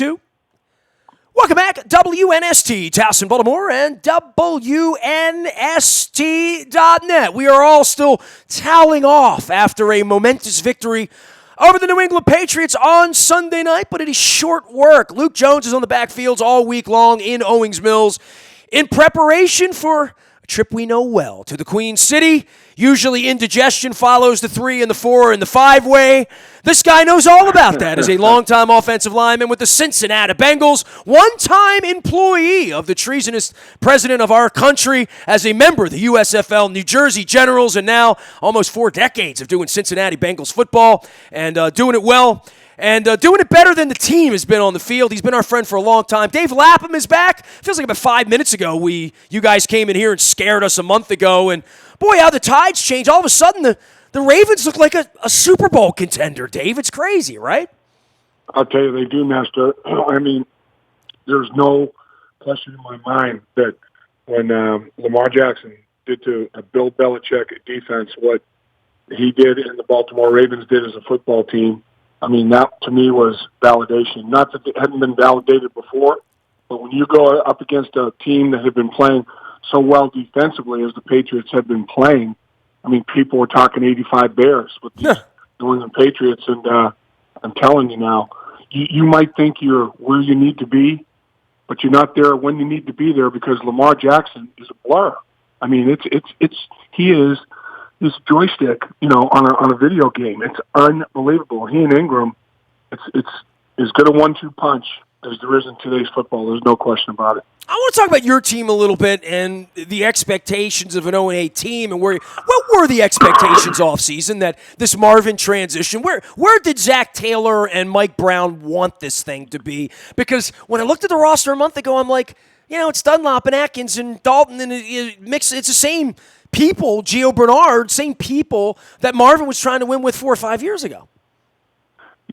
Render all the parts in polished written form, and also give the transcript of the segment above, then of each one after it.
2. Welcome back, WNST, Towson, Baltimore, and WNST.net. We are all still toweling off after a momentous victory over the New England Patriots on Sunday night, but it is short work. Luke Jones is on the backfields all week long in Owings Mills in preparation for a trip we know well to the Queen City. Usually indigestion follows the 3 and the 4 and the 5-way. This guy knows all about that as a longtime offensive lineman with the Cincinnati Bengals, one-time employee of the treasonous president of our country as a member of the USFL New Jersey Generals, and now almost 4 decades of doing Cincinnati Bengals football and doing it well. And doing it better than the team has been on the field. He's been our friend for a long time. Dave Lapham is back. Feels like about 5 minutes ago you guys came in here and scared us a month ago. And boy, how the tides change. All of a sudden, the Ravens look like a Super Bowl contender, Dave. It's crazy, right? I'll tell you, they do, Nestor. I mean, there's no question in my mind that when Lamar Jackson did to Bill Belichick at defense what he did and the Baltimore Ravens did as a football team, I mean, that to me was validation. Not that it hadn't been validated before, but when you go up against a team that had been playing so well defensively as the Patriots had been playing, I mean, people were talking 85 Bears with the New England Patriots, and I'm telling you now, you might think you're where you need to be, but you're not there when you need to be there because Lamar Jackson is a blur. I mean, he is this joystick, on a video game. It's unbelievable. He and Ingram, it's as good a 1-2 punch as there is in today's football. There's no question about it. I want to talk about your team a little bit and the expectations of an 0-8 team and what were the expectations offseason that this Marvin transition, where did Zach Taylor and Mike Brown want this thing to be? Because when I looked at the roster a month ago, I'm like, it's Dunlop and Atkins and Dalton and it's the same people, Gio Bernard, same people that Marvin was trying to win with 4 or 5 years ago.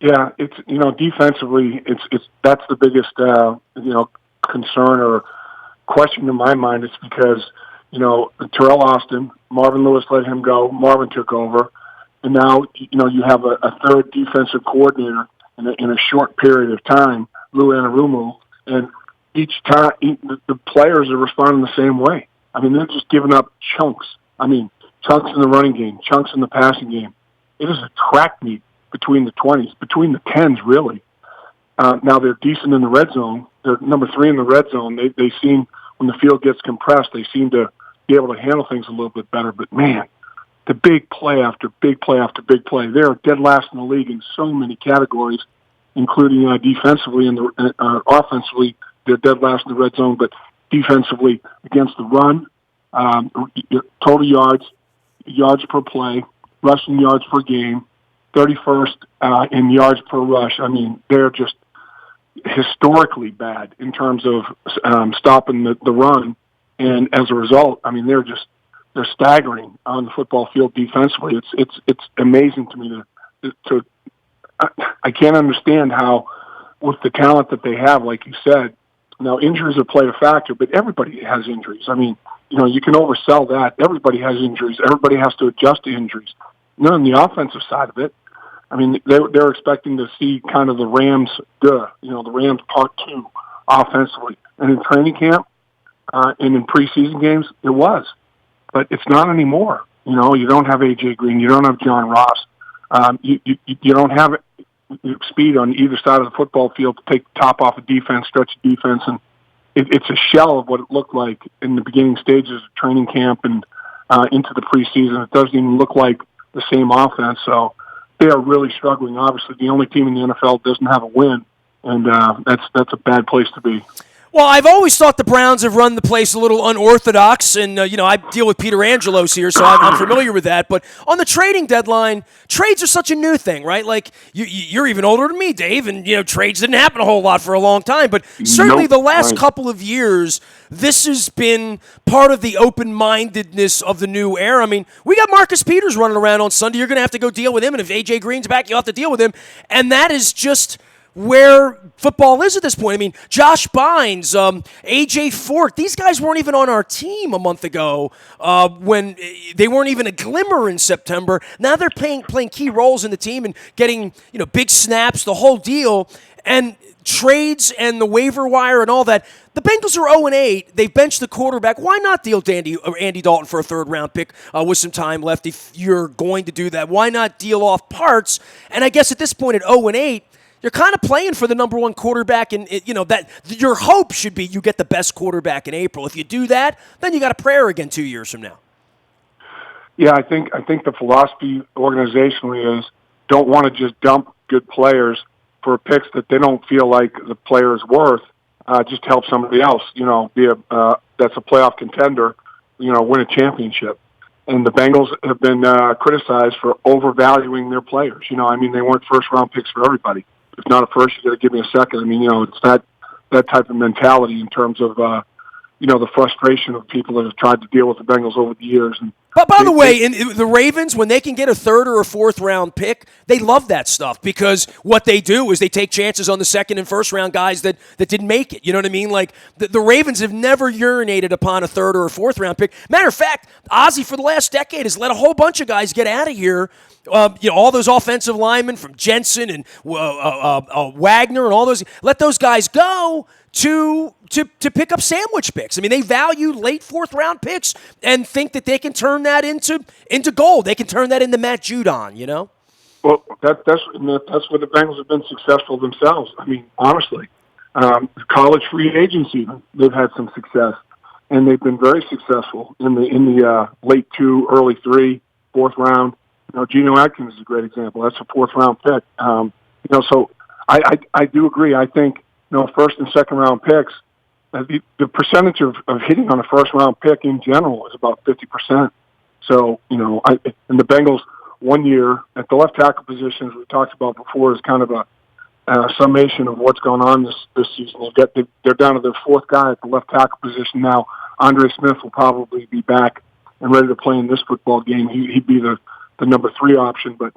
Yeah, it's defensively, that's the biggest concern or question in my mind. It's because Terrell Austin, Marvin Lewis let him go, Marvin took over, and now you have a third defensive coordinator in a short period of time, Lou Anarumo, and each time the players are responding the same way. I mean, they're just giving up chunks. I mean, chunks in the running game, chunks in the passing game. It is a track meet between the 20s, between the 10s, really. Now, they're decent in the red zone. They're number 3 in the red zone. They seem, when the field gets compressed, they seem to be able to handle things a little bit better. But, man, the big play after big play after big play. They're dead last in the league in so many categories, including defensively and offensively. They're dead last in the red zone, but defensively against the run, total yards per play, rushing yards per game, 31st in yards per rush. I mean, they're just historically bad in terms of stopping the run, and as a result, I mean, they're staggering on the football field defensively. It's amazing to me to I can't understand how, with the talent that they have, like you said. Now, injuries have played a factor, but everybody has injuries. I mean, you can oversell that. Everybody has injuries. Everybody has to adjust to injuries. Not on the offensive side of it. I mean, they're expecting to see kind of the Rams, the Rams part 2 offensively. And in training camp and in preseason games, it was. But it's not anymore. You don't have A.J. Green. You don't have John Ross. You don't have speed on either side of the football field to take the top off of defense, stretch the defense, and it's a shell of what it looked like in the beginning stages of training camp and into the preseason. It doesn't even look like the same offense, so they are really struggling. Obviously, the only team in the NFL doesn't have a win, and that's a bad place to be. Well, I've always thought the Browns have run the place a little unorthodox, and, I deal with Peter Angelos here, so I'm familiar with that. But on the trading deadline, trades are such a new thing, right? Like, you're even older than me, Dave, and, trades didn't happen a whole lot for a long time. But certainly the last couple of years, this has been part of the open-mindedness of the new era. I mean, we got Marcus Peters running around on Sunday. You're going to have to go deal with him, and if A.J. Green's back, you'll have to deal with him. And that is just where football is at this point. I mean, Josh Bynes, A.J. Fort, these guys weren't even on our team a month ago when they weren't even a glimmer in September. Now they're playing key roles in the team and getting big snaps, the whole deal. And trades and the waiver wire and all that, the Bengals are 0-8. They've benched the quarterback. Why not deal Andy Dalton for a third-round pick with some time left if you're going to do that? Why not deal off parts? And I guess at this point at 0-8, you're kind of playing for the number one quarterback, and that your hope should be you get the best quarterback in April. If you do that, then you got a prayer again 2 years from now. Yeah, I think the philosophy organizationally is don't want to just dump good players for picks that they don't feel like the player is worth. Just help somebody else, that's a playoff contender, win a championship. And the Bengals have been criticized for overvaluing their players. They weren't first-round picks for everybody. If not a first, you got to give me a second. It's that type of mentality in terms of, the frustration of people that have tried to deal with the Bengals over the years. But by the way, in the Ravens, when they can get a third or a fourth-round pick, they love that stuff because what they do is they take chances on the second and first-round guys that didn't make it. You know what I mean? Like, the Ravens have never urinated upon a third or a fourth-round pick. Matter of fact, Ozzie, for the last decade, has let a whole bunch of guys get out of here. All those offensive linemen from Jensen and Wagner and all those, let those guys go to pick up sandwich picks. They value late fourth-round picks and think that they can turn that into gold. They can turn that into Matt Judon, Well, that's where the Bengals have been successful themselves. Honestly, college free agency, they've had some success, and they've been very successful in the late 2, early 3, fourth round. Geno Atkins is a great example. That's a fourth-round pick. So I do agree. I think, first and second-round picks, the percentage of hitting on a first-round pick in general is about 50%. So, and the Bengals 1 year at the left tackle position, as we talked about before, is kind of a summation of what's going on this season. They're down to their fourth guy at the left tackle position now. Andre Smith will probably be back and ready to play in this football game. He'd be the number 3 option. But,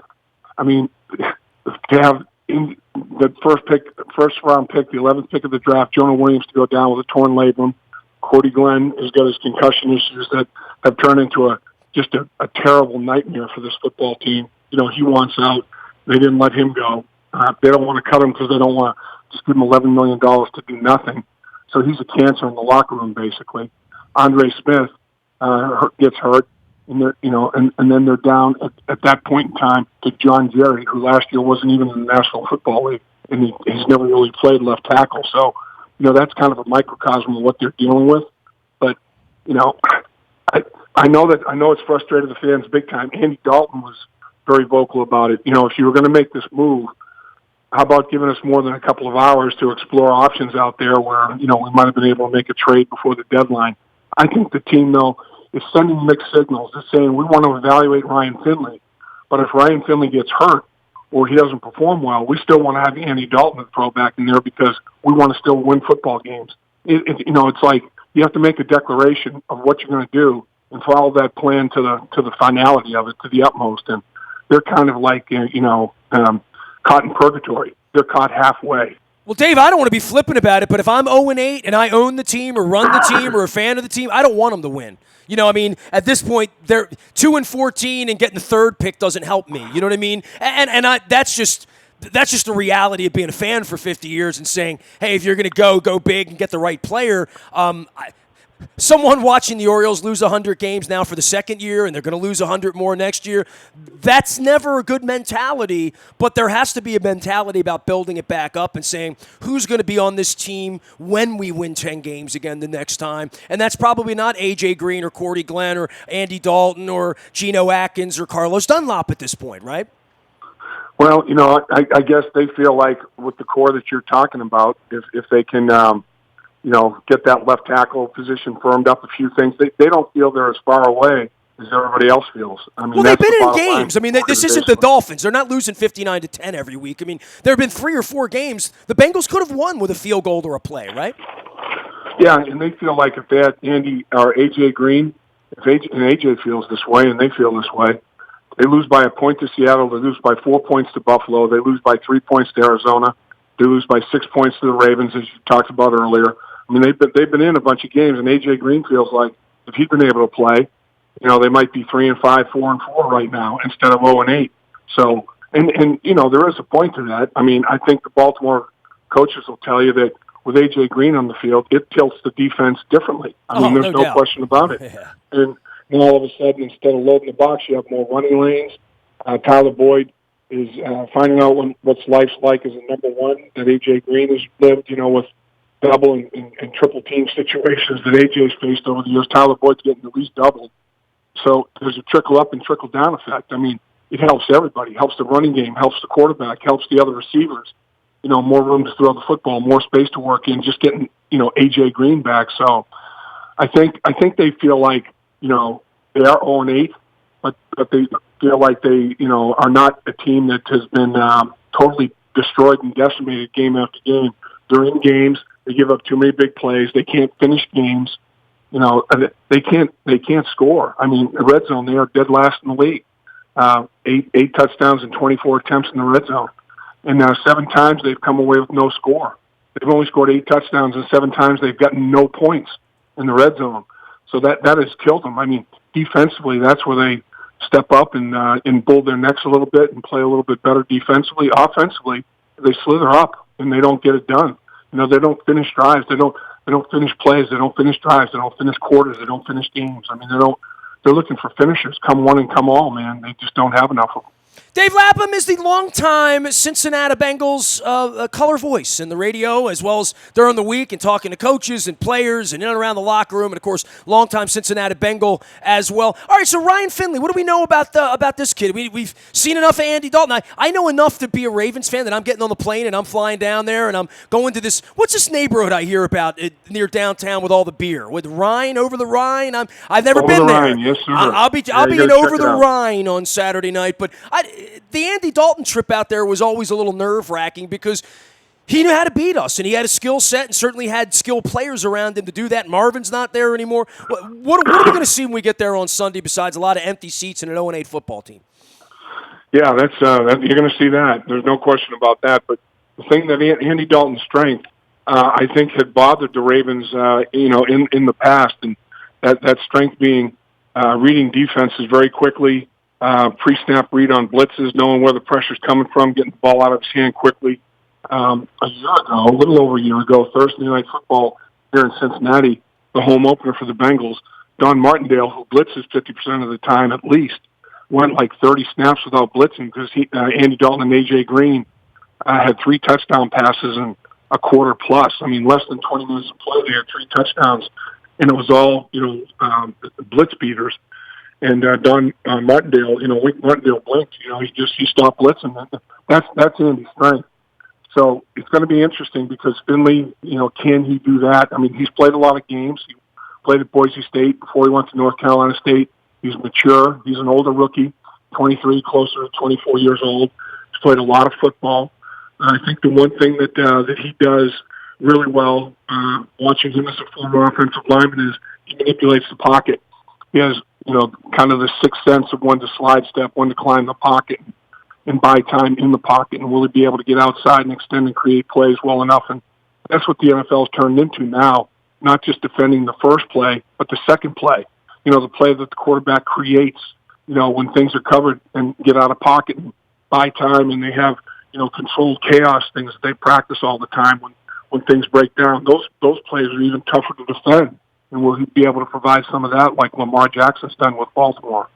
to have in the first round pick, the 11th pick of the draft, Jonah Williams to go down with a torn labrum. Cordy Glenn has got his concussion issues that have turned into just a terrible nightmare for this football team. He wants out. They didn't let him go. They don't want to cut him because they don't want to just give him $11 million to do nothing. So he's a cancer in the locker room, basically. Andre Smith gets hurt, and then they're down at that point in time to John Jerry, who last year wasn't even in the National Football League, and he's never really played left tackle. So, that's kind of a microcosm of what they're dealing with. But, I know it's frustrated the fans big time. Andy Dalton was very vocal about it. If you were going to make this move, how about giving us more than a couple of hours to explore options out there where, we might have been able to make a trade before the deadline. I think the team, though, is sending mixed signals. They're saying we want to evaluate Ryan Finley, but if Ryan Finley gets hurt or he doesn't perform well, we still want to have Andy Dalton throw back in there because we want to still win football games. It's like you have to make a declaration of what you're going to do and follow that plan to the finality of it, to the utmost. And they're kind of like, caught in purgatory. They're caught halfway. Well, Dave, I don't want to be flippant about it, but if I'm 0-8 and I own the team or run the team or a fan of the team, I don't want them to win. At this point, they're 2-14 and getting the third pick doesn't help me. You know what I mean? And that's just the reality of being a fan for 50 years and saying, hey, if you're going to go big and get the right player. Someone watching the Orioles lose 100 games now for the second year, and they're going to lose 100 more next year. That's never a good mentality, but there has to be a mentality about building it back up and saying, who's going to be on this team when we win 10 games again the next time? And that's probably not A.J. Green or Cordy Glenn or Andy Dalton or Geno Atkins or Carlos Dunlop at this point, right? Well, I guess they feel like with the core that you're talking about, if they can get that left tackle position firmed up, a few things. They don't feel they're as far away as everybody else feels. They've been in games. This isn't the Dolphins. They're not losing 59-10 every week. There have been 3 or 4 games the Bengals could have won with a field goal or a play, right? Yeah, and they feel like if they had Andy or A.J. Green, and A.J. feels this way and they feel this way, they lose by a point to Seattle, they lose by 4 points to Buffalo, they lose by 3 points to Arizona, they lose by 6 points to the Ravens, as you talked about earlier. They've been in a bunch of games, and A.J. Green feels like if he'd been able to play, they might be 3-5, 4-4 right now instead of 0-8. So, and there is a point to that. I think the Baltimore coaches will tell you that with A.J. Green on the field, it tilts the defense differently. I mean, there's no question about it. Yeah. And then all of a sudden, instead of loading the box, you have more running lanes. Tyler Boyd is finding out what's life's like as a number one that A.J. Green has lived, with double and triple team situations that A.J.'s faced over the years. Tyler Boyd's getting at least double. So there's a trickle-up and trickle-down effect. I mean, it helps everybody. It helps the running game, helps the quarterback, helps the other receivers. More room to throw the football, more space to work in, just getting, A.J. Green back. So I think they feel like, they are 0-8, but they feel like they, are not a team that has been totally destroyed and decimated game after game. They're in games. They give up too many big plays. They can't finish games. They can't score. I mean, the red zone, they are dead last in the league. 8 touchdowns and 24 attempts in the red zone. And 7 times they've come away with no score. They've only scored 8 touchdowns, and 7 times they've gotten no points in the red zone. So that has killed them. I mean, defensively, that's where they step up and build their necks a little bit and play a little bit better defensively. Offensively, they slither up and they don't get it done. They don't finish drives. They don't finish plays. They don't finish drives. They don't finish quarters. They don't finish games. I mean, they're looking for finishers. Come one and come all, man. They just don't have enough of them. Dave Lapham is the longtime Cincinnati Bengals color voice in the radio, as well as during the week and talking to coaches and players and in and around the locker room, and, of course, longtime Cincinnati Bengal as well. All right, so Ryan Finley, what do we know about this kid? We've seen enough of Andy Dalton. I know enough to be a Ravens fan that I'm getting on the plane and I'm flying down there and I'm going to this – what's this neighborhood I hear about near downtown with all the beer? With Rhine, over the Rhine? I've never been there. Rhine, yes, sir. I'll be in Over the Rhine on Saturday night, but the Andy Dalton trip out there was always a little nerve-wracking because he knew how to beat us, and he had a skill set and certainly had skilled players around him to do that. Marvin's not there anymore. What are we going to see when we get there on Sunday besides a lot of empty seats and an 0-8 football team? Yeah, that's you're going to see that. There's no question about that. But the thing that Andy Dalton's strength, I think, had bothered the Ravens, in the past, and that strength being reading defenses very quickly, pre-snap read on blitzes, knowing where the pressure's coming from, getting the ball out of his hand quickly. A little over a year ago, Thursday Night Football here in Cincinnati, the home opener for the Bengals, Don Martindale, who blitzes 50% of the time at least, went like 30 snaps without blitzing because Andy Dalton and A.J. Green had 3 touchdown passes in a quarter plus. I mean, less than 20 minutes of play, they had 3 touchdowns, and it was all, blitz beaters. And Don Martindale, Martindale blinked. He stopped blitzing. That's Andy's strength. So it's going to be interesting because Finley, can he do that? I mean, he's played a lot of games. He played at Boise State before he went to North Carolina State. He's mature. He's an older rookie, 23, closer to 24 years old. He's played a lot of football. I think the one thing that he does really well, watching him as a former offensive lineman, is he manipulates the pocket. He has kind of the sixth sense of when to slide step, when to climb the pocket, and buy time in the pocket, and will he be able to get outside and extend and create plays well enough? And that's what the NFL's turned into now, not just defending the first play, but the second play. The play that the quarterback creates, when things are covered and get out of pocket and buy time, and they have, controlled chaos things that they practice all the time when things break down. Those plays are even tougher to defend. And will he be able to provide some of that like Lamar Jackson's done with Baltimore?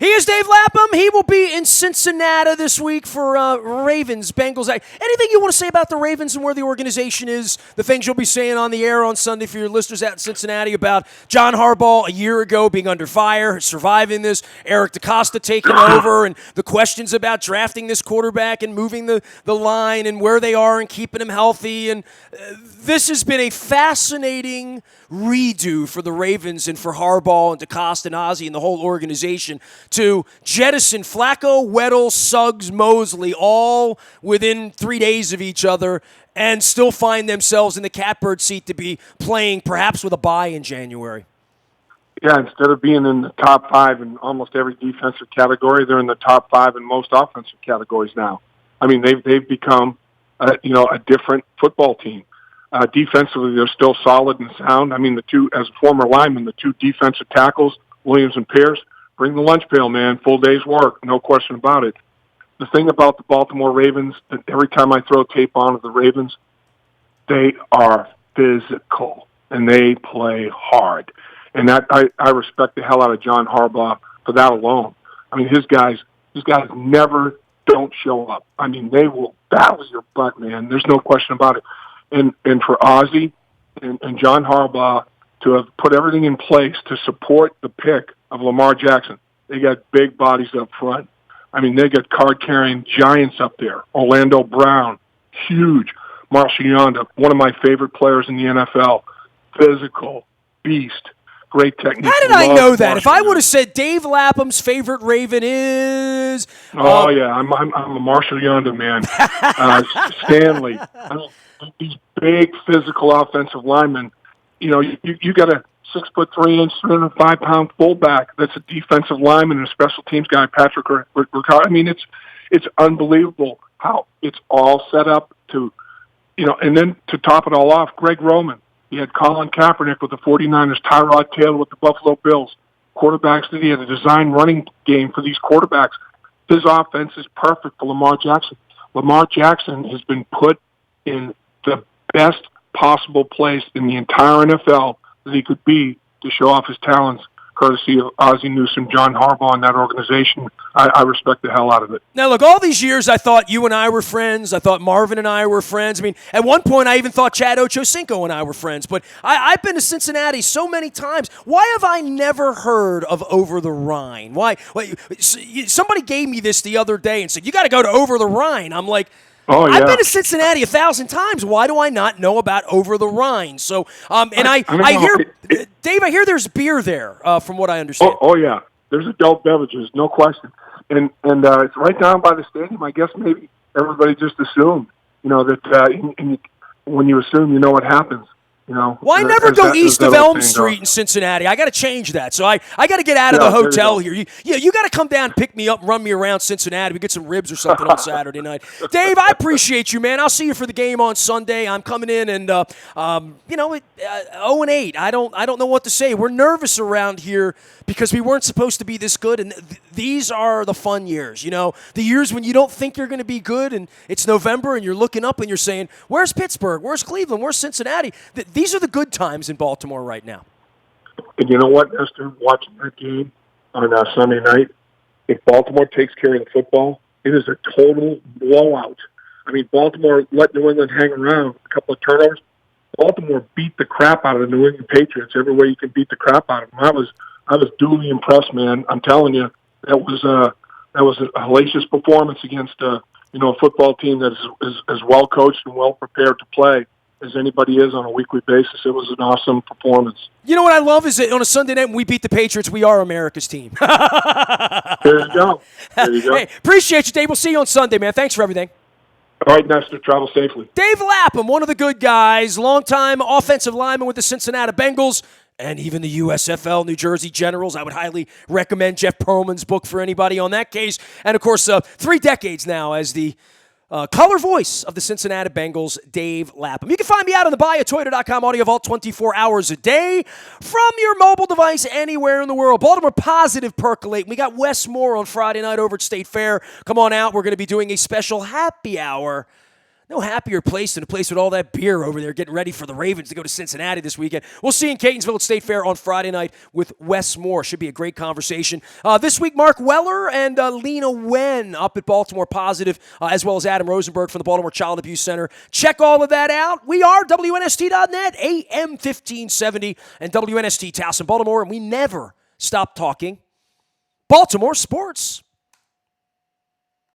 He is Dave Lapham. He will be in Cincinnati this week for Ravens, Bengals. Anything you want to say about the Ravens and where the organization is? The things you'll be saying on the air on Sunday for your listeners out in Cincinnati about John Harbaugh a year ago being under fire, surviving this, Eric DeCosta taking over, and the questions about drafting this quarterback and moving the line and where they are and keeping him healthy. And this has been a fascinating redo for the Ravens and for Harbaugh and DeCosta and Ozzie and the whole organization to jettison Flacco, Weddle, Suggs, Mosley, all within 3 days of each other, and still find themselves in the catbird seat to be playing perhaps with a bye in January. Yeah, instead of being in the top 5 in almost every defensive category, they're in the top 5 in most offensive categories now. I mean, they've become a different football team. Defensively, they're still solid and sound. I mean, as a former lineman, the 2 defensive tackles, Williams and Pierce, bring the lunch pail, man. Full day's work, no question about it. the thing about the Baltimore Ravens, that every time I throw tape on of the Ravens, they are physical, and they play hard. And that I respect the hell out of John Harbaugh for that alone. I mean, his guys never don't show up. I mean, they will battle your butt, man. There's no question about it. And for Ozzie and John Harbaugh to have put everything in place to support the pick of Lamar Jackson, they got big bodies up front. I mean, they got card-carrying giants up there. Orlando Brown, huge. Marshall Yonda, one of my favorite players in the NFL. Physical, beast, great technique. How did I know that? If I would have said Dave Lapham's favorite Raven is... Oh, yeah, I'm a Marshall Yonda man. Stanley. I mean, these big physical offensive linemen, you know, you got a 6'3", 305-pound fullback that's a defensive lineman and a special teams guy, Patrick Ricard. I mean, it's unbelievable how it's all set up to, you know, and then to top it all off, Greg Roman. He had Colin Kaepernick with the 49ers, Tyrod Taylor with the Buffalo Bills. Quarterbacks that he had a design running game for these quarterbacks. His offense is perfect for Lamar Jackson. Lamar Jackson has been put in the best possible place in the entire NFL that he could be to show off his talents, courtesy of Ozzie Newsome, John Harbaugh, and that organization. I respect the hell out of it. Now, look, all these years I thought you and I were friends. I thought Marvin and I were friends. I mean, at one point I even thought Chad Ochocinco and I were friends. But I've been to Cincinnati so many times. Why have I never heard of Over the Rhine? Why? Somebody gave me this the other day and said, you got to go to Over the Rhine. I'm like, oh, yeah. I've been to Cincinnati 1,000 times. Why do I not know about Over the Rhine? So, I hear, Dave, I hear there's beer there, from what I understand. Oh yeah. There's adult beverages, no question. And it's right down by the stadium. I guess maybe everybody just assumed, you know, that when you assume, you know what happens. You know, well, I never go east of Elm Street in Cincinnati. I got to change that. So I got to get out of the hotel here. You got to come down, pick me up, and run me around Cincinnati. We get some ribs or something on Saturday night. Dave, I appreciate you, man. I'll see you for the game on Sunday. I'm coming in, and 0-8. I don't know what to say. We're nervous around here because we weren't supposed to be this good, and these are the fun years. You know, the years when you don't think you're going to be good, and it's November, and you're looking up and you're saying, "Where's Pittsburgh? Where's Cleveland? Where's Cincinnati?" These are the good times in Baltimore right now. And you know what, Nestor? Watching that game on Sunday night, if Baltimore takes care of the football, it is a total blowout. I mean, Baltimore let New England hang around, a couple of turnovers. Baltimore beat the crap out of the New England Patriots every way you can beat the crap out of them. I was duly impressed, man. I'm telling you, that was a hellacious performance against a football team that is as well coached and well prepared to play as anybody is on a weekly basis. It was an awesome performance. You know what I love is that on a Sunday night when we beat the Patriots, we are America's team. There you go. Hey, appreciate you, Dave. We'll see you on Sunday, man. Thanks for everything. All right, Nestor, travel safely. Dave Lapham, one of the good guys, longtime offensive lineman with the Cincinnati Bengals and even the USFL, New Jersey Generals. I would highly recommend Jeff Pearlman's book for anybody on that case. And, of course, 3 decades now as the color voice of the Cincinnati Bengals, Dave Lapham. You can find me out on the buyatoyota.com audio vault 24 hours a day from your mobile device anywhere in the world. Baltimore Positive Percolate. We got Wes Moore on Friday night over at State Fair. Come on out. We're going to be doing a special happy hour. No happier place than a place with all that beer over there getting ready for the Ravens to go to Cincinnati this weekend. We'll see you in Catonsville at State Fair on Friday night with Wes Moore. Should be a great conversation. This week, Mark Weller and Lena Wen up at Baltimore Positive, as well as Adam Rosenberg from the Baltimore Child Abuse Center. Check all of that out. We are WNST.net, AM 1570, and WNST Towson, Baltimore, and we never stop talking Baltimore sports.